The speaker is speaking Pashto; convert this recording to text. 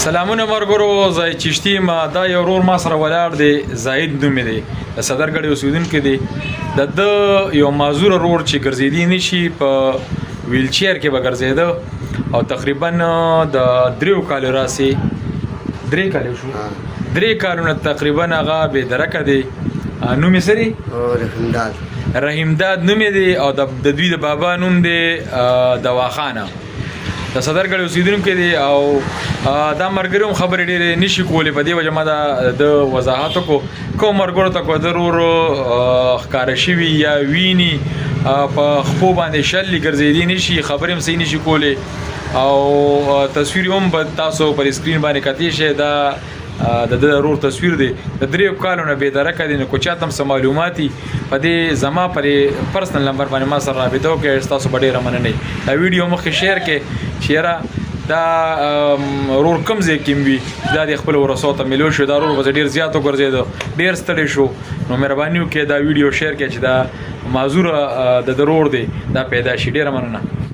سلامونه مرګرو زای چشتي ما دا یو ورور ما سره ولاړ دی زاهد نوم دی د صدرګړی اوسیدونکی دی د یو معذور ورور چې ګرځېدی نشي په ویل چیر کې به ګرځېده او تقریبا د 3 کالو راسي 3 کالو شو 3 کالونه تقریبا هغه به درکه دی نوم یې سری رحیمداد نوم دی او د دوی د بابا نوم دی دواخانه د صدرګړی اوسیدونکی دی او دا مرګري هم خبرې ډېرې نشي کولی په دې وجه ما د وضاحت کوم مرګرو ته کو ضرور ښکاره شوي یا ویني په خپو باندې شلي ګرځېدي نشي خبرې هم صحیح نشي کولی او تصویر هم به تاسو پر سکرین باندې کتلی شئ دا د ضرور تصویر دی د 3 کالو نه بې درکه دی نو که چاته هم څه معلوماتي په دې زما پرې پرسنل نمبر باندې ما سره رابطه وکړئ ستاسو به ډېره مننه دا ویډیو مخکې شیر کړئ چې یاره دا ورور کوم ځای کې وي دا د خپل ورسو ته ملو شو دا ورور به ډېر زیات وګرځېده ډېر ستړی شو نو مهرباني وکړئ دا ویډیو شیر کړئ چې دا معذور د ضرور دی دا پیدا شي ډېره مننه